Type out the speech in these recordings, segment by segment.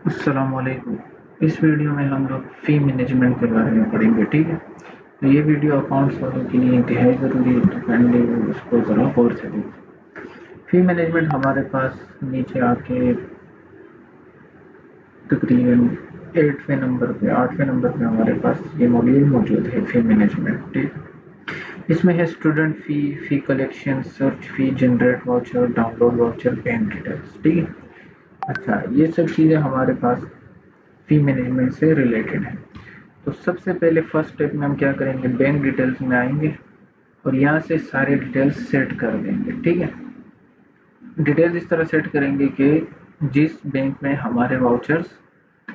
अस्सलामुअलैकुम। इस वीडियो में हम लोग फ़ी मैनेजमेंट के बारे में पढ़ेंगे, ठीक है। तो ये वीडियो अकाउंट्स वालों के लिए इंतहाई ज़रूरी है, तो काइंडली उसको ज़रा गौर से देखिए। फ़ी मैनेजमेंट हमारे पास नीचे आके तकरीबन 8वें नंबर पे हमारे पास ये मॉड्यूल मौजूद है, फ़ी मैनेजमेंट, ठीक। इसमें है student fee, fee collection, search fee, generate voucher, download voucher, bank details, ठीक है। अच्छा, ये सब चीज़ें हमारे पास फ़ी मैनेजमेंट से रिलेटेड है। तो सबसे पहले फर्स्ट स्टेप में हम क्या करेंगे, बैंक डिटेल्स में आएंगे और यहाँ से सारे डिटेल्स सेट कर देंगे, ठीक है। डिटेल्स इस तरह सेट करेंगे कि जिस बैंक में हमारे वाउचर्स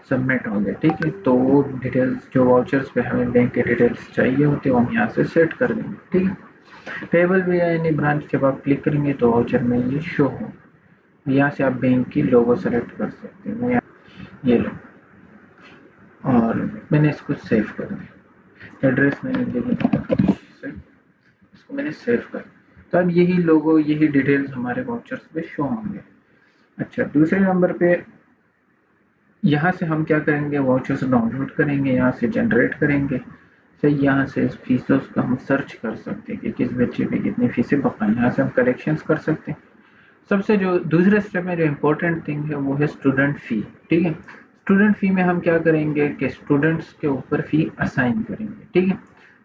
सबमिट होंगे, ठीक है। तो वो डिटेल्स जो वाउचर्स पे हमें बैंक के डिटेल्स चाहिए होते हैं वो हम यहाँ से सेट कर देंगे, ठीक है। पेबल भी या एनी ब्रांच जब आप क्लिक करेंगे तो वाउचर में ये शो हो। यहाँ से आप बैंक की लोगो सेलेक्ट कर सकते हैं। मैं ये लो और मैंने इसको सेव कर दिया। एड्रेस मैंने दे दिया, इसको मैंने सेव कर। तो अब यही लोगो, यही डिटेल्स हमारे वाउचर्स पे शो होंगे। अच्छा, दूसरे नंबर पे यहाँ से हम क्या करेंगे, वाउचर्स डाउनलोड करेंगे, यहाँ से जनरेट करेंगे। सही, यहाँ से इस फीसों का हम सर्च कर सकते हैं कि किस बच्चे पे कितनी फीसें बकाई। यहाँ से हम कलेक्शंस कर सकते हैं। सबसे जो दूसरे स्टेप में जो इम्पोर्टेंट थिंग है वो है स्टूडेंट फ़ी, ठीक है। स्टूडेंट फ़ी में हम क्या करेंगे कि स्टूडेंट्स के ऊपर फ़ी असाइन करेंगे, ठीक है।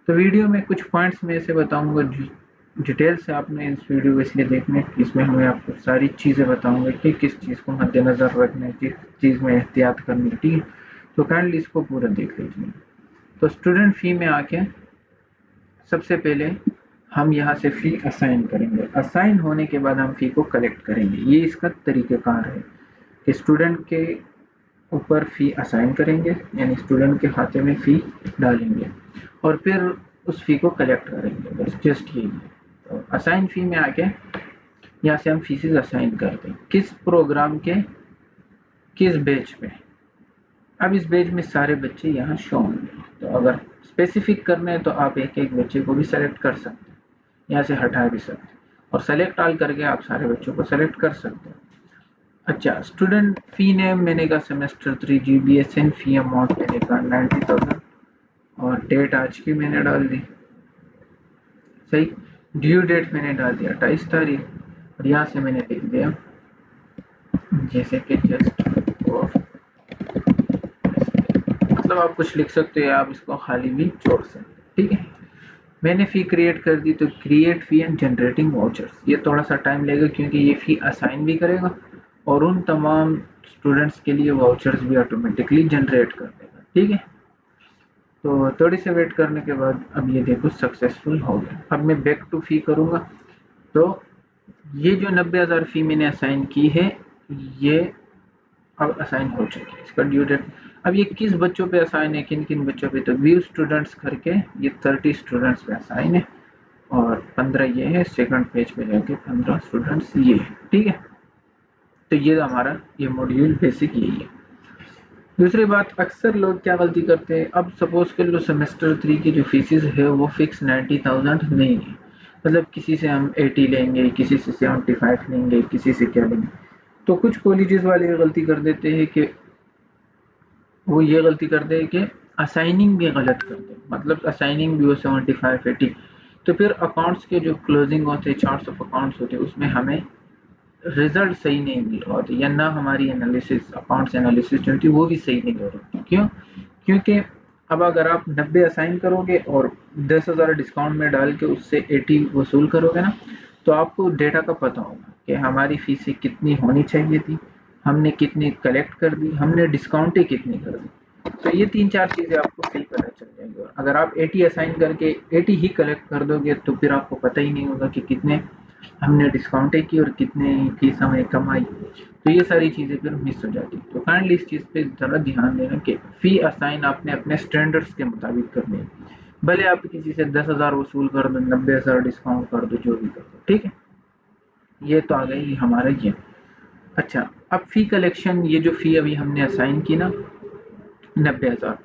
तो वीडियो में कुछ पॉइंट्स में ऐसे बताऊंगा, डिटेल से आपने इस वीडियो को इसलिए देखना है, इसमें हमें आपको सारी चीज़ें बताऊंगा कि किस चीज़ को मद्देनज़र रखना है, किस चीज़ में एहतियात करनी है, ठीक है। तो काइंडली इसको पूरा देख लीजिए। तो स्टूडेंट फ़ी में आके सबसे पहले हम यहाँ से फ़ी असाइन करेंगे। असाइन होने के बाद हम फ़ी को कलेक्ट करेंगे। ये इसका तरीक़ेकार है कि स्टूडेंट के ऊपर फ़ी असाइन करेंगे, यानी स्टूडेंट के खाते में फ़ी डालेंगे और फिर उस फ़ी को कलेक्ट करेंगे, बस जस्ट यही है। तो असाइन फ़ी में आके यहाँ से हम फीसेस असाइन करते हैं किस प्रोग्राम के किस बैच पे। अब इस बैच में सारे बच्चे यहाँ शो होंगे। तो अगर स्पेसिफिक करना है तो आप एक एक बच्चे को भी सेलेक्ट कर सकते हैं, यहाँ से हटा भी सकते हैं और सेलेक्ट ऑल करके आप सारे बच्चों को सेलेक्ट कर सकते हैं। अच्छा, स्टूडेंट फ़ी नेम मैंने कहा सेमेस्टर 3 GBSN, फ़ी अमाउंट मैंने कहा 90,000 और डेट आज की मैंने डाल दी। सही, ड्यू डेट मैंने डाल दिया 28 तारीख और यहाँ से मैंने लिख दिया जैसे कि जस्ट और, मतलब आप कुछ लिख सकते हो, आप इसको खाली भी छोड़ सकते हैं, ठीक है। मैंने फ़ी क्रिएट कर दी। तो create fee and generating vouchers, ये थोड़ा सा टाइम लगेगा क्योंकि ये फ़ी असाइन भी करेगा और उन तमाम स्टूडेंट्स के लिए वाउचर्स भी ऑटोमेटिकली जनरेट कर देगा, ठीक है। तो थोड़ी सी वेट करने के बाद अब ये देखो सक्सेसफुल हो गया। अब मैं बैक टू फ़ी करूँगा तो ये जो 90,000 फ़ी मैंने असाइन की है ये अब असाइन हो चुकी है। इसका ड्यू डेट, अब ये किस बच्चों पे असाइन है, किन किन बच्चों पे, तो व्यू स्टूडेंट्स करके ये 30 स्टूडेंट्स पे असाइन है और 15 ये है। सेकंड पेज पे जाके 15 स्टूडेंट्स ये है, ठीक है। तो ये हमारा ये मॉड्यूल बेसिक यही है। दूसरी बात, अक्सर लोग क्या गलती करते हैं, अब सपोज कर लो सेमेस्टर 3 की जो फीसिस है वो फिक्स 90,000 नहीं है। मतलब किसी से हम 80 लेंगे, किसी से 75 लेंगे, किसी से क्या लेंगे। तो कुछ कॉलेजेस वाले ये गलती कर देते हैं कि वो ये गलती करते हैं कि असाइनिंग भी गलत करते हैं। मतलब असाइनिंग भी हो 75 80, तो फिर अकाउंट्स के जो क्लोजिंग होते हैं, चार्ट्स ऑफ अकाउंट्स होते हैं, उसमें हमें रिजल्ट सही नहीं मिल रहा होता या ना हमारी एनालिसिस, अकाउंट्स एनालिसिस जो होती है वो भी सही नहीं हो रही। क्यों? क्योंकि अब अगर आप 90 असाइन करोगे और 10,000 डिस्काउंट में डाल के उससे 80 वसूल करोगे ना, तो आपको डेटा का पता होगा कि हमारी फीसें कितनी होनी चाहिए थी, हमने कितनी कलेक्ट कर दी, हमने डिस्काउंटें कितनी कर दी। तो ये 3-4 चीज़ें आपको सही पता चल जाएंगी। और अगर आप 80 असाइन करके 80 ही कलेक्ट कर दोगे तो फिर आपको पता ही नहीं होगा कि कितने हमने डिस्काउंटें की और कितने फीस हमें कमाई। तो ये सारी चीज़ें फिर मिस हो जाती है। तो काइंडली इस चीज़ पे ज़रा ध्यान देना कि फ़ी असाइन आपने अपने स्टैंडर्ड्स के मुताबिक करनी है। भले आप किसी से 10,000 वसूल कर दो, 90,000 डिस्काउंट कर दो, जो भी कर दो, ठीक है। ये तो आ गई हमारा ये। अच्छा, अब फ़ी कलेक्शन, ये जो फ़ी अभी हमने असाइन की ना 90,000,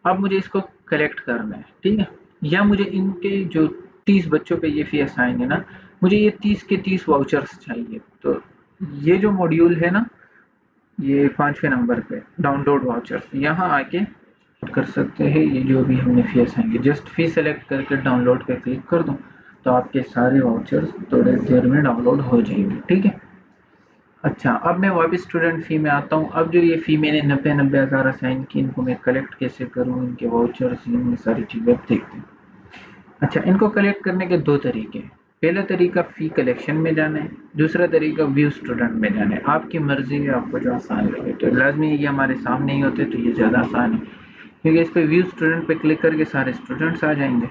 अब मुझे इसको कलेक्ट करना है, ठीक है। या मुझे इनके जो 30 बच्चों पे ये फ़ी असाइन है ना, मुझे ये 30 के 30 वाउचर्स चाहिए। तो ये जो मॉड्यूल है ना, ये 5वें नंबर पे डाउनलोड वाउचर्स, यहाँ आके कर सकते हैं। ये जो भी हमने फी असाएंगे, जस्ट फी सेलेक्ट करके डाउनलोड पे क्लिक कर दो तो आपके सारे वाउचर्स थोड़ी देर में डाउनलोड हो जाएंगे। ठीक है। अच्छा, अब मैं वापस स्टूडेंट फ़ी में आता हूँ। अब जो ये फ़ी मैंने 90 हज़ार असाइन की, इनको मैं कलेक्ट कैसे करूँ, इनके वाउचर्स, इन सारी चीज़ें अब देखते हैं। अच्छा, इनको कलेक्ट करने के दो तरीके हैं। पहला तरीका फ़ी कलेक्शन में जाना है, दूसरा तरीका व्यू स्टूडेंट में जाना है। आपकी मर्ज़ी है, आपको जो आसान लगे। तो लाजमी ये हमारे सामने ही होते तो ये ज़्यादा आसान है, क्योंकि इस पर व्यू स्टूडेंट पे क्लिक करके सारे स्टूडेंट्स आ जाएंगे।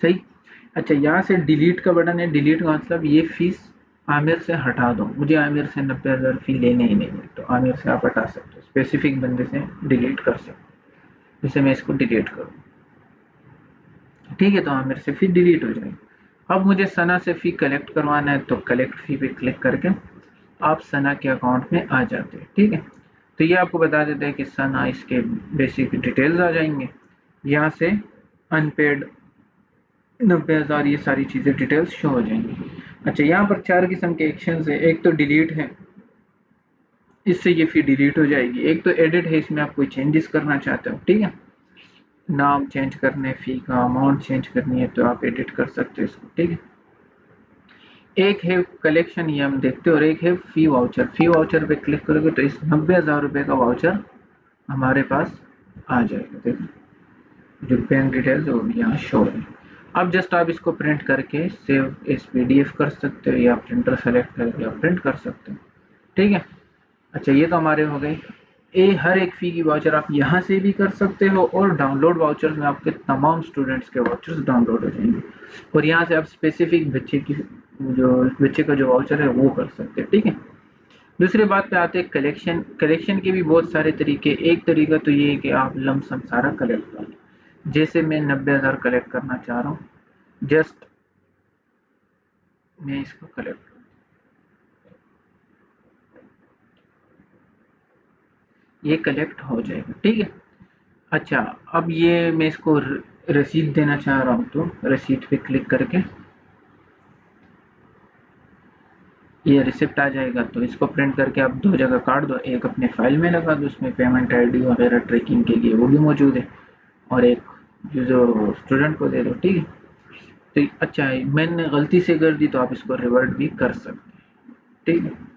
सही। अच्छा, यहाँ से डिलीट का बटन है। डिलीट का मतलब ये फीस आमिर से हटा दो, मुझे आमिर से 90 हज़ार फी लेने ही नहीं है, तो आमिर से आप हटा सकते हो, स्पेसिफिक बंदे से डिलीट कर सकते हो। जैसे मैं इसको डिलीट करूँ, ठीक है, तो आमिर से फी डिलीट हो जाएगी। अब मुझे सना से फी कलेक्ट करवाना है, तो कलेक्ट फी पे क्लिक करके आप सना के अकाउंट में आ जाते हैं। ठीक है। तो ये आपको बता देते हैं कि सना, इसके बेसिक डिटेल्स आ जाएंगे। यहाँ से अनपेड 90 हज़ार, ये सारी चीज़ें डिटेल्स शो हो जाएंगी। अच्छा, यहाँ पर 4 किस्म के एक्शन है। एक तो डिलीट है, इससे ये फी डिलीट हो जाएगी। एक तो एडिट है, इसमें आप कोई चेंजेस करना चाहते हो। ठीक है, नाम चेंज करने, फी का अमाउंट चेंज करनी है तो आप एडिट कर सकते हो इसको। ठीक है। एक है कलेक्शन, ये हम देखते हैं, और एक है फी वाउचर। फी वाउचर पे क्लिक करोगे तो इस 90 हज़ार रुपये का वाउचर हमारे पास आ जाएगा। देखो, जो बैंक डिटेल्स है वो भी यहाँ शो है। अब जस्ट आप इसको प्रिंट करके सेव एज पीडीएफ कर सकते हो, या प्रिंटर सेलेक्ट करके आप प्रिंट कर सकते हो। ठीक है। अच्छा, ये तो हमारे हो गए। ये हर एक फी की वाउचर आप यहाँ से भी कर सकते हो, और डाउनलोड वाउचर्स में आपके तमाम स्टूडेंट्स के वाउचर्स डाउनलोड हो जाएंगे, और यहाँ से आप स्पेसिफिक बच्चे का जो वाउचर है वो कर सकते हैं। ठीक है। दूसरी बात पे आते हैं कलेक्शन। कलेक्शन के भी बहुत सारे तरीके। एक तरीका तो ये है कि आप लमसम सारा कलेक्ट कर लो। जैसे मैं 90 हज़ार कलेक्ट करना चाह रहा हूँ, जस्ट मैं इसको कलेक्ट, ये कलेक्ट हो जाएगा। ठीक है। अच्छा, अब ये मैं इसको रसीद देना चाह रहा हूँ, तो रसीद पे क्लिक करके ये रिसिप्ट आ जाएगा। तो इसको प्रिंट करके आप दो जगह काट दो, एक अपने फाइल में लगा दो, उसमें पेमेंट आईडी वगैरह ट्रैकिंग के लिए वो भी मौजूद है, और एक जो स्टूडेंट को दे दो। ठीक है। तो अच्छा है, मैंने गलती से कर दी तो आप इसको रिवर्ट भी कर सकते हैं। ठीक है।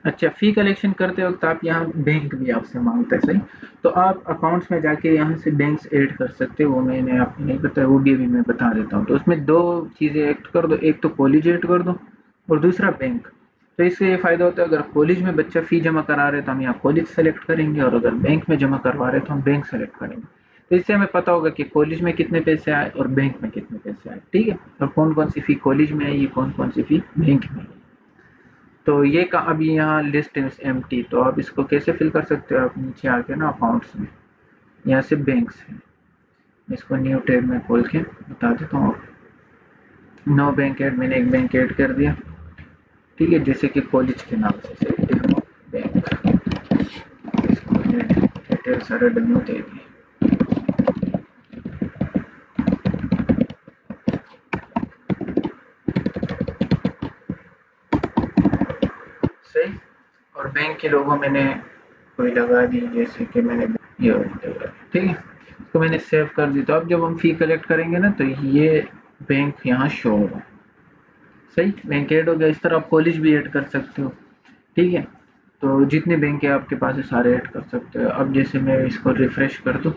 अच्छा, फी कलेक्शन करते वक्त आप यहाँ बैंक भी आपसे मांगता है। सही। तो आप अकाउंट्स में जाके यहाँ से बैंक्स ऐड कर सकते हो, वो मैंने आपको नहीं बताया, वो भी अभी मैं बता देता हूँ। तो उसमें दो चीज़ें ऐड कर दो, एक तो कॉलेज ऐड कर दो, और दूसरा बैंक। तो इससे ये फ़ायदा होता है, अगर कॉलेज में बच्चा फ़ी जमा करा रहे तो हम यहाँ कॉलेज सेलेक्ट करेंगे, और अगर बैंक में जमा करवा रहे तो हम बैंक सेलेक्ट करेंगे। तो इससे हमें पता होगा कि कॉलेज में कितने पैसे आए और बैंक में कितने पैसे आए। ठीक है। और कौन कौन सी फ़ी कॉलेज में आई, कौन कौन सी फ़ी बैंक में आई। तो ये का अभी यहाँ लिस्ट इज एम्प्टी, तो आप इसको कैसे फिल कर सकते हो, आप नीचे आके ना अकाउंट्स में, यहाँ से बैंक्स है, इसको न्यू टैब में खोल के बता देता हूँ। नो बैंक ऐड, मैंने एक बैंक ऐड कर दिया। ठीक है, जैसे कि कॉलेज के नाम से बैंक, इसको मैंने डिटेल सारे डेमो दे दिए। सही। और बैंक के लोगों मैंने कोई लगा दी, जैसे कि मैंने ये लगा। ठीक है। तो मैंने सेव कर दी। तो अब जब हम फी कलेक्ट करेंगे ना, तो ये बैंक यहाँ शो होगा। सही, बैंक ऐड हो गया। इस तरह आप कॉलेज भी ऐड कर सकते हो। ठीक है। तो जितने बैंक है आपके पास है सारे ऐड कर सकते हो। अब जैसे मैं इसको रिफ्रेश कर दूँ,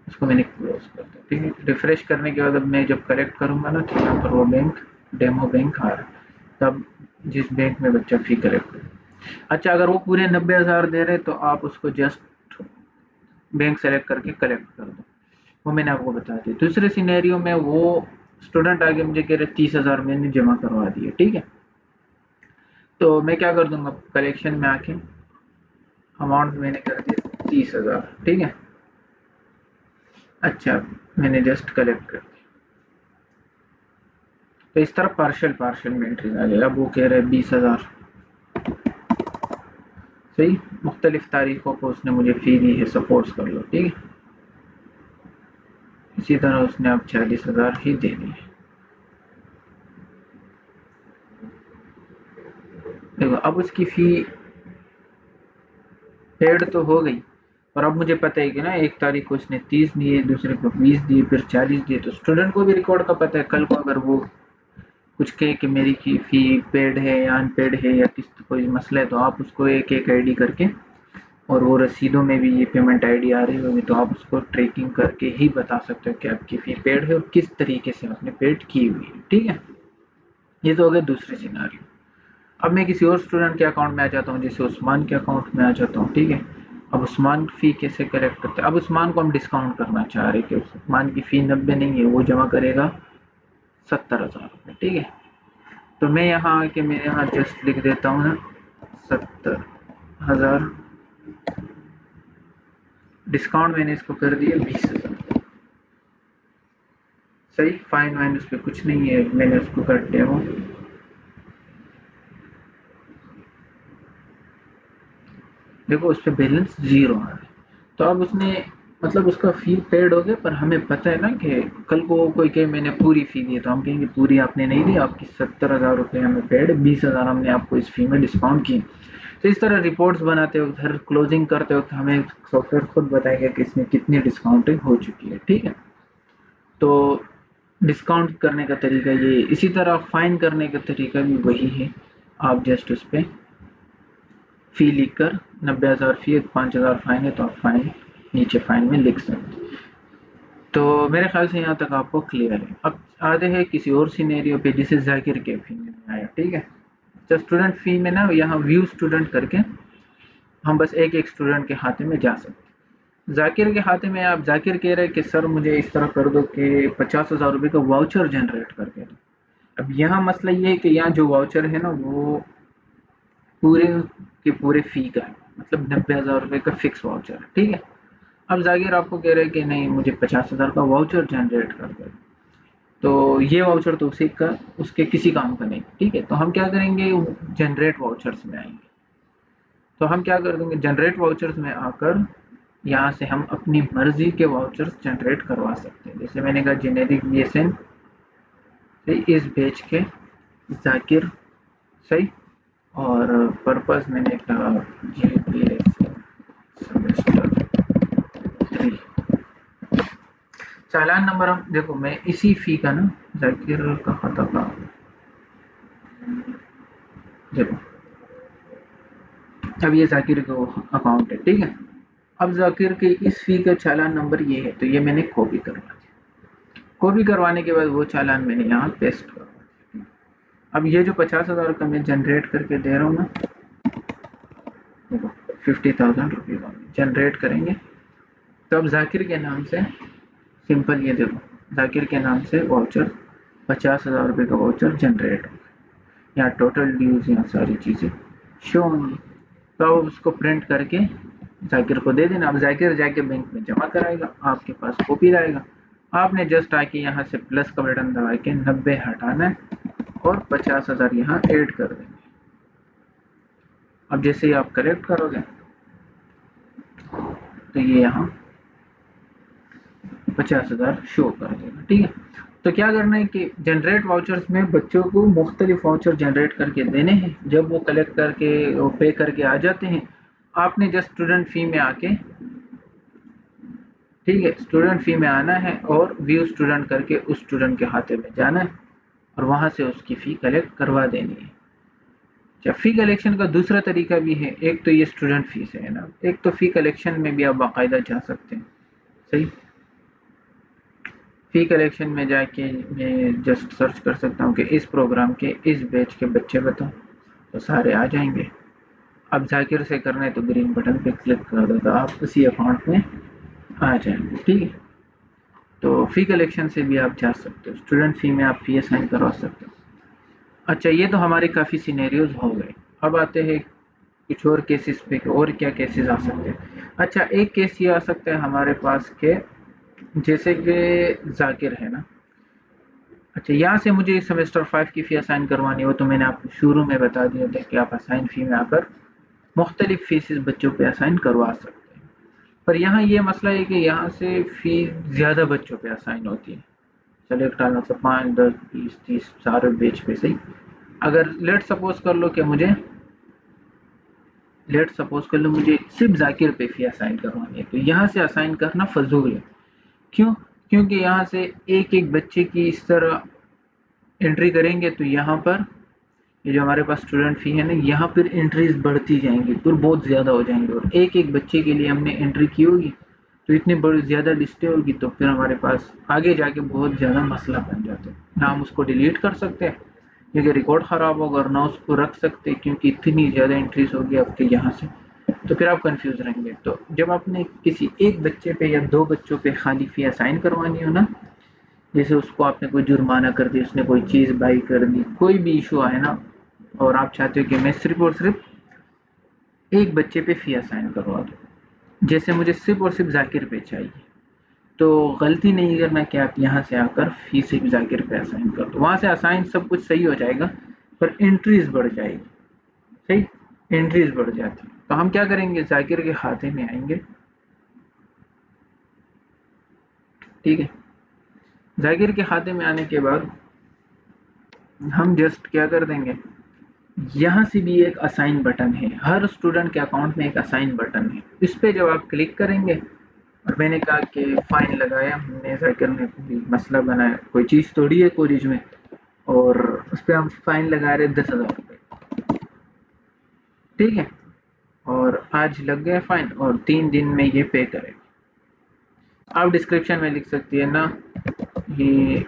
इसको मैंने क्लोज कर दिया। ठीक है। रिफ्रेश करने के बाद अब मैं जब कलेक्ट करूँगा ना, तो यहाँ पर वो बैंक, डेमो बैंक आ रहा है, तब जिस बैंक में बच्चा फी कलेक्ट करे। अच्छा, अगर वो पूरे 90 हज़ार दे रहे तो आप उसको जस्ट बैंक सेलेक्ट करके कलेक्ट कर दो, वो मैंने आपको बता दिया। दूसरे सिनेरियो में वो स्टूडेंट आगे मुझे कह रहे 30 हज़ार मैंने जमा करवा दिए। ठीक है। तो मैं क्या कर दूंगा, कलेक्शन में आके अमाउंट मैंने कर दिया 30 हज़ार। ठीक है। अच्छा, मैंने जस्ट कलेक्ट कर दिया। तो इस तरह पार्शियल पार्शियल में एंट्रीज आ जाएगा। अब वो कह रहे हैं 20 हज़ार। सही, मुख्तलिफ तारीखों को उसने मुझे फी दी है, सपोर्ट्स कर लो। ठीक है। इसी तरह उसने अब 40 हज़ार ही दे दी है। अब उसकी फ़ी पेड तो हो गई, और अब मुझे पता है कि ना एक तारीख को उसने 30 दिए, दूसरे को 20 दिए, फिर 40 दिए, तो स्टूडेंट को भी रिकॉर्ड का पता है। कल को अगर वो कुछ कहे कि मेरी की फ़ी पेड है या अनपेड है या किस कोई मसला है, तो आप उसको एक एक आईडी करके, और वो रसीदों में भी ये पेमेंट आईडी आ रही होगी, तो आप उसको ट्रैकिंग करके ही बता सकते हो कि आपकी फ़ी पेड है और किस तरीके से आपने पेड की हुई है। ठीक है, ये तो हो गया दूसरे सिनारियो। अब मैं किसी और स्टूडेंट के अकाउंट में आ जाता हूँ, जैसे उस्मान के अकाउंट में आ जाता हूँ। ठीक है, अब उस्मान की फ़ी कैसे कलेक्ट करते हैं? अब उस्मान को हम डिस्काउंट करना चाह रहे हैं कि उस्मान की फ़ी 90 नहीं है, वो जमा करेगा 70,000 रुपये। ठीक है, तो मैं यहाँ आके मैं यहाँ जस्ट लिख देता हूँ ना 70,000, डिस्काउंट मैंने इसको कर दिया 20,000। सही, फाइन वाइन उस पर कुछ नहीं है, मैंने उसको कर दिया वो। देखो उस पर बैलेंस 0 आ रहा है, तो अब उसने मतलब उसका फ़ी पेड हो गया, पर हमें पता है ना कि कल को कोई कहे मैंने पूरी फ़ी दी, तो हम कहेंगे पूरी आपने नहीं दी, आपकी 70,000 रुपये हमें पेड, 20,000 हमने आपको इस फ़ी में डिस्काउंट की। तो इस तरह रिपोर्ट्स बनाते वक्त, हर क्लोजिंग करते वक्त हमें सॉफ्टवेयर खुद बताएगा कि इसमें कितनी डिस्काउंटिंग हो चुकी है। ठीक है, तो डिस्काउंट करने का तरीका ये, इसी तरह फाइन करने का तरीका भी वही है। आप जस्ट उस पर फ़ी लिख कर 90,000 फ़ी है, 5,000 फाइन है, तो आप फाइन नीचे फाइन में लिख सकते हैं। तो मेरे ख्याल से यहाँ तक आपको क्लियर है। अब आते हैं किसी और सिनेरियो पे, जिसे जाकिर के फ़ी में आया। ठीक है, तो स्टूडेंट फ़ी में ना यहाँ व्यू स्टूडेंट करके हम बस एक एक स्टूडेंट के खाते में जा सकते हैं। जाकिर के खाते में आप, जाकिर कह रहे हैं कि सर मुझे इस तरह कर दो कि 50,000 रुपये का वाउचर जनरेट करके दो। अब यहाँ मसला ये है कि यहाँ जो वाउचर है ना वो पूरे के पूरे फ़ी का है, मतलब 90,000 रुपये का फिक्स वाउचर है। ठीक है, अब जाकिर आपको कह रहे हैं कि नहीं मुझे 50,000 का वाउचर जनरेट कर दो, तो ये वाउचर तो उसी का उसके किसी काम का नहीं। ठीक है, तो हम क्या करेंगे, जनरेट वाउचर्स में आएंगे। तो हम क्या कर देंगे, जनरेट वाउचर्स में आकर यहाँ से हम अपनी मर्जी के वाउचर्स जनरेट करवा सकते हैं। जैसे मैंने कहा जेनेरिक बीएसएन से इस बैच के जाकिर, सही, और पर्पस मैंने कहा जीपीएसएन सेमेस्टर 3। चालान नंबर हम देखो, मैं इसी फी का ना जाकिर का खाता का देखो, अब ये जाकिर का अकाउंट है। ठीक है, अब जाकिर के इस फी का चालान नंबर ये है, तो ये मैंने कॉपी करवा दिया। कॉपी करवाने के बाद वो चालान मैंने यहाँ पेस्ट करवा दिया। अब ये जो 50,000 का मैं जनरेट करके दे रहा हूँ ना, देखो 50,000 रुपये का जनरेट करेंगे, तो अब जाकिर के नाम से सिंपल, ये देखो जाकिर के नाम से वाउचर 50,000 रुपये का वाउचर जनरेट हो, यहाँ टोटल ड्यूज, यहाँ सारी चीज़ें शो होंगी। तो अब उसको प्रिंट करके जाकिर को दे देना। अब जाकिर जाके बैंक में जमा कराएगा, आपके पास कॉपी रहेगा, आपने जस्ट आके यहाँ से प्लस का बटन दबा के 90 हटाना है और 50,000 यहाँ ऐड कर देंगे। अब जैसे ही आप कलेक्ट करोगे तो ये यहाँ 50,000 शो कर देगा। ठीक है, तो क्या करना है कि जनरेट वाउचर्स में बच्चों को मुख्तलिफ वाउचर जनरेट करके देने हैं। जब वो कलेक्ट करके वो पे करके आ जाते हैं, आपने जस्ट स्टूडेंट फी में आके, ठीक है, स्टूडेंट फी में आना है और व्यू स्टूडेंट करके उस स्टूडेंट के खाते में जाना है और वहां से उसकी फ़ी कलेक्ट करवा देनी है। अच्छा, फ़ी कलेक्शन का दूसरा तरीका भी है। एक तो ये स्टूडेंट फीस है ना, एक तो फ़ी कलेक्शन में भी आप बाकायदा जा सकते हैं। सही, फ़ी कलेक्शन में जाके मैं जस्ट सर्च कर सकता हूँ कि इस प्रोग्राम के इस बैच के बच्चे बताओ, तो सारे आ जाएंगे। अब जाकिर से करना है तो ग्रीन बटन पे क्लिक कर दो, तो आप उसी अकाउंट में आ जाएंगे। ठीक है, तो फ़ी कलेक्शन से भी आप जा सकते हो, स्टूडेंट फ़ी में आप फ़ी असाइन करवा सकते हो। अच्छा, ये तो हमारे काफ़ी सिनेरियोज हो गए। अब आते हैं कुछ और केसेस पे, और क्या केसेस आ सकते हैं। अच्छा, एक केस ये आ सकता है हमारे पास के, जैसे कि जाकिर है ना, अच्छा यहाँ से मुझे सेमेस्टर 5 की फ़ी असाइन करवानी हो, तो मैंने आपको शुरू में बता दिया था कि आप असाइन फ़ी में आकर मुख्तलिफ फीसेस बच्चों पे असाइन करवा सकते हैं। पर यहाँ ये मसला है कि यहाँ से फ़ी ज़्यादा बच्चों पे असाइन होती है। चलो एक टाल मतलब 5, 10, 20, 30 सारे बैच पे। सही, अगर लेट सपोज कर लो कि मुझे लेट सपोज कर लो मुझे सिर्फ जाकिर पे फी असाइन करवानी है, तो यहाँ से असाइन करना फजूल है। क्यों? क्योंकि यहाँ से एक एक बच्चे की इस तरह एंट्री करेंगे तो यहाँ पर ये जो हमारे पास स्टूडेंट फी है ना, यहाँ पर एंट्रीज बढ़ती जाएंगी, फिर बहुत ज़्यादा हो जाएंगे, और एक एक बच्चे के लिए हमने एंट्री की होगी तो इतनी बड़ी ज़्यादा लिस्टें होगी, तो फिर हमारे पास आगे जाके बहुत ज़्यादा मसला बन जाता है। ना हम उसको डिलीट कर सकते हैं क्योंकि रिकॉर्ड ख़राब होगा, और ना उसको रख सकते क्योंकि इतनी ज़्यादा एंट्रीज होगी आपके यहाँ से, तो फिर आप कंफ्यूज रहेंगे। तो जब आपने किसी एक बच्चे पे या दो बच्चों पे खाली फी असाइन करवानी हो ना, जैसे उसको आपने कोई जुर्माना कर दिया, उसने कोई चीज़ बाई कर दी, कोई भी इशू आए ना, और आप चाहते हो कि मैं सिर्फ और सिर्फ एक बच्चे पे फी असाइन करवा दूँ, जैसे मुझे सिर्फ और सिर्फ जाकिर पे चाहिए, तो गलती नहीं करना कि आप यहाँ से आकर फी सिर्फ जाकिर पे असाइन कर दो। वहाँ से असाइन सब कुछ सही हो जाएगा, पर एंट्रीज बढ़ जाएगी। सही, एंट्रीज बढ़ जाती, तो हम क्या करेंगे, जाकिर के खाते में आएंगे। ठीक है, जाकिर के खाते में आने के बाद हम जस्ट क्या कर देंगे, यहाँ से भी एक असाइन बटन है, हर स्टूडेंट के अकाउंट में एक असाइन बटन है, इस पे जब आप क्लिक करेंगे, और मैंने कहा कि फाइन लगाया हमने, जाकिर ने कोई मसला बनाया, कोई चीज़ तोड़ी है कॉलेज में, और उस पर हम फाइन लगा रहे 10,000 रुपये। ठीक है, और आज लग गया फाइन, और 3 दिन में ये पे करें। आप डिस्क्रिप्शन में लिख सकती है ना, ये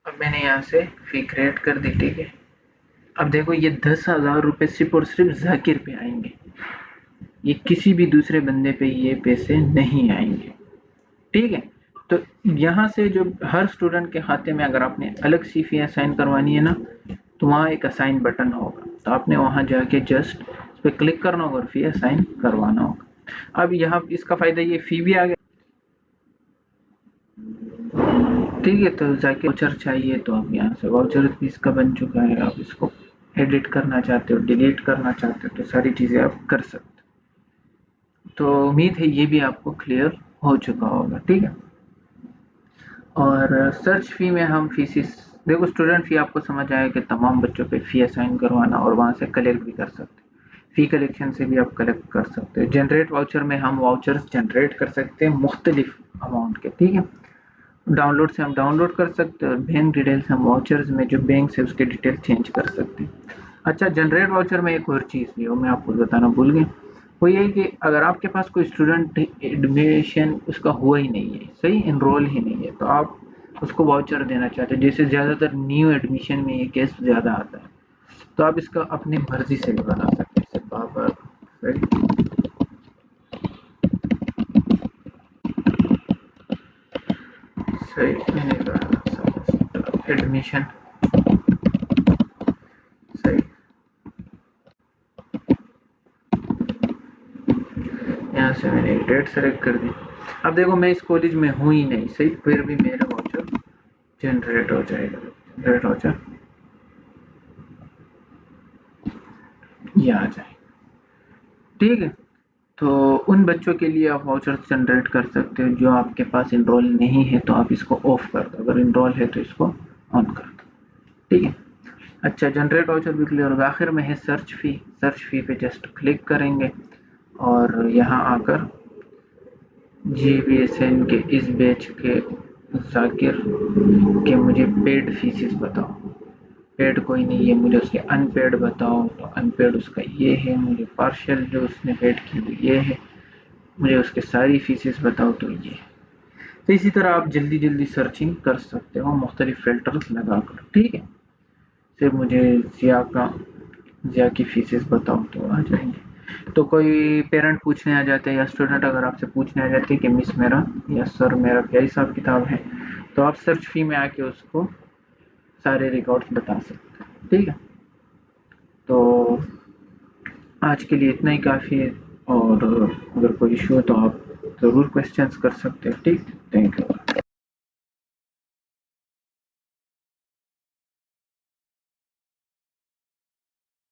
अब मैंने यहाँ से फी क्रिएट कर दी। ठीक है, अब देखो ये 10,000 रुपये सिर्फ और सिर्फ जाकिर पे आएंगे, ये किसी भी दूसरे बंदे पे ये पैसे नहीं आएंगे। ठीक है, तो यहाँ से जो हर स्टूडेंट के खाते में अगर आपने अलग सी फी असाइन करवानी है ना, तो वहाँ एक असाइन बटन होगा, तो आपने वहाँ जाके जस्ट उस पर क्लिक करना होगा और फी असाइन करवाना होगा। अब यहाँ इसका फ़ायदा ये फ़ी भी आ गया। ठीक है, तो जाके वाउचर चाहिए तो आप यहाँ से, वाउचर इसका बन चुका है, आप इसको एडिट करना चाहते हो, डिलीट करना चाहते हो, तो सारी चीज़ें आप कर सकते हो। तो उम्मीद है ये भी आपको क्लियर हो चुका होगा। ठीक है, और सर्च फी में हम फीसिस देखो, स्टूडेंट फी आपको समझ आया कि तमाम बच्चों पे फी असाइन करवाना, और वहाँ से कलेक्ट भी कर सकते हैं, फी कलेक्शन से भी आप कलेक्ट कर सकते हो। जनरेट वाउचर में हम वाउचर्स जनरेट कर सकते हैं मुख्तलिफ अमाउंट के। ठीक है, डाउनलोड से हम डाउनलोड कर सकते हैं, और बैंक डिटेल्स हम वाउचर्स में जो बैंक से उसके डिटेल चेंज कर सकते हैं। अच्छा, जनरेट वाउचर में एक और चीज़ भी हो, मैं आपको बताना भूल गया, वो ये कि अगर आपके पास कोई स्टूडेंट एडमिशन उसका हुआ ही नहीं है, सही इनरोल ही नहीं है, तो आप उसको वाउचर देना चाहते हैं, जैसे ज़्यादातर न्यू एडमिशन में ये केस ज़्यादा आता है, तो आप इसका अपनी मर्जी से भी बना सकते हैं। जैसे बाबर, सही मैंने कहा एडमिशन, सही, यहाँ से मैंने एक डेट सेलेक्ट कर दी। अब देखो मैं इस कॉलेज में हूँ ही नहीं, सही, फिर भी मेरा वाउचर जनरेट हो जाएगा। जनरेट वाउचर ये आ जाए। ठीक है, तो उन बच्चों के लिए आप वाउचर्स जनरेट कर सकते हो जो आपके पास इनरोल नहीं है, तो आप इसको ऑफ कर दो, अगर इनरोल है तो इसको ऑन कर दो। ठीक है, अच्छा, जनरेट वाउचर भी क्लियर होगा। आखिर में है सर्च फी, सर्च फी पे जस्ट क्लिक करेंगे, और यहाँ आकर GBSN के इस बैच के जाकिर के मुझे पेड फीसिस बताओ। पेड कोई नहीं है, मुझे उसके अनपेड बताओ, तो अनपेड उसका ये है, मुझे पार्शियल जो उसने पेड की वो ये है, मुझे उसके सारी फीसिस बताओ तो ये है। तो इसी तरह आप जल्दी जल्दी सर्चिंग कर सकते हो मुख्तलिफ फिल्टर्स लगा कर। ठीक है, सिर्फ मुझे जिया की फीसिस बताओ तो आ जाएंगे। तो कोई पेरेंट पूछने आ जाते हैं, या स्टूडेंट अगर आपसे पूछने आ जाते हैं कि मिस मेरा या सर मेरा क्या हिसाब किताब है, तो आप सर्च फी में आके उसको सारे रिकॉर्ड्स बता सकते हैं। ठीक है, तो आज के लिए इतना ही काफ़ी है, और अगर कोई इशू हो तो आप ज़रूर क्वेश्चंस कर सकते हो। ठीक, थैंक यू।